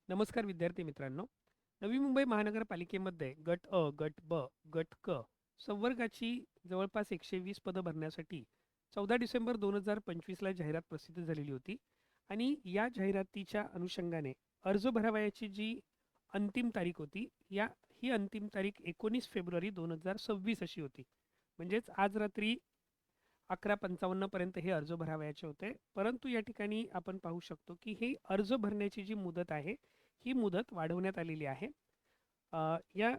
नमस्कार विद्यार्थी मित्रांनो. नवी मुंबई महानगरपालिकेमध्ये गट अ, गट ब, गट क संवर्गाची जवळपास 120 पदं भरण्यासाठी 14 डिसेंबर 2025ला जाहिरात प्रसिद्ध झालेली होती आणि या जाहिरातीच्या अनुषंगाने अर्ज भरावयाची जी अंतिम तारीख होती, ही अंतिम तारीख 19 फेब्रुवारी 2026 अशी होती. म्हणजेच आज रात्री 11:55 पर्यंत हे अर्ज भरावयाचे होते. परंतु या ठिकाणी आपण पाहू शकतो की हे अर्ज भरण्याची जी मुदत आहे, ही मुदत वाढवण्यात आलेली आहे. या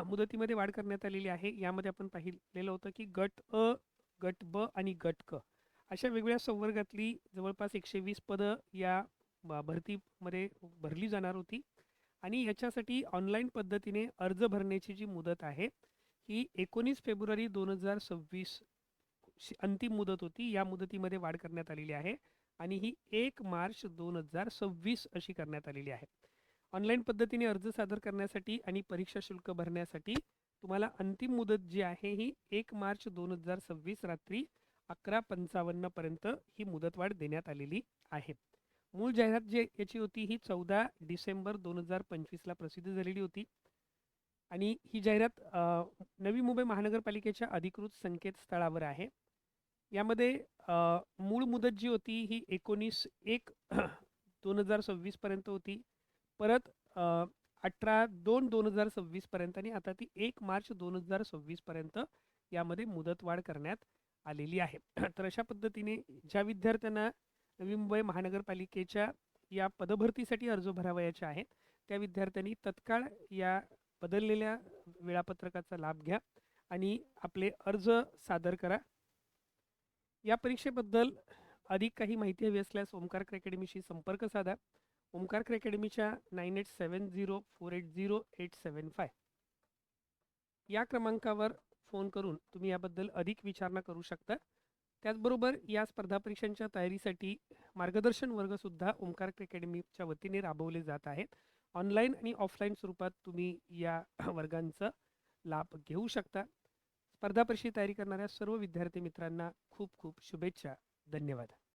मुदतीमध्ये वाढ करण्यात आलेली आहे. यामध्ये आपण पाहिलेलं होतं की गट अ, गट ब आणि गट क अशा वेगवेगळ्या संवर्गातली जवळपास 120 पदं या भरतीमध्ये भरली जाणार होती आणि याच्यासाठी ऑनलाईन पद्धतीने अर्ज भरण्याची जी मुदत आहे, ही 19 फेब्रुवारी 2026 अंतिम मुदत होती. या मुदतीमध्ये वाढ करण्यात आलेली आहे आणि ही 1 मार्च 2026 अशी करण्यात आलेली आहे. ऑनलाईन पद्धतीने अर्ज सादर करण्यासाठी आणि परीक्षा शुल्क भरण्यासाठी तुम्हाला अंतिम मुदत जी आहे ही 1 मार्च 2026 रात्री 11:55 पर्यंत ही मुदतवाढ देण्यात आलेली आहे. मूळ जाहिरात जी याची होती ही 14 डिसेंबर 2025ला प्रसिद्ध झालेली होती आणि ही जाहिरात नवी मुंबई महानगरपालिकेच्या अधिकृत संकेतस्थळावर आहे. यामध्ये मूळ मुदत जी होती ही 19/1/2026 पर्यंत होती. परत 18/2/2026 पर्यंत आणि आता ती 1 मार्च 2026 पर्यंत यामध्ये मुदतवाढ करण्यात आलेली आहे. तर अशा पद्धतीने ज्या विद्यार्थ्यांना नवी मुंबई महानगरपालिकेच्या या पदभरतीसाठी अर्ज भरावयाचे आहेत, त्या विद्यार्थ्यांनी तत्काळ या बदललेल्या वेळापत्रकाचा लाभ घ्या आणि आपले अर्ज सादर करा. या परीक्षेबद्दल अधिक काही माहिती हवी असल्यास ओमकार अकॅडमीशी संपर्क साधा. ओमकार अकॅडमीच्या 9870480875 या क्रमांकावर फोन करून तुम्ही याबद्दल अधिक विचारणा करू शकता. त्याचबरोबर या स्पर्धा परीक्षांच्या तयारीसाठी मार्गदर्शन वर्गसुद्धा ओमकार अकॅडमीच्या वतीने राबवले जात आहेत. ऑनलाईन आणि ऑफलाईन स्वरूपात तुम्ही या वर्गांचा लाभ घेऊ शकता. स्पर्धा परीक्षेची तयारी करणाऱ्या सर्व विद्यार्थी मित्रांना खूप खूप शुभेच्छा. धन्यवाद.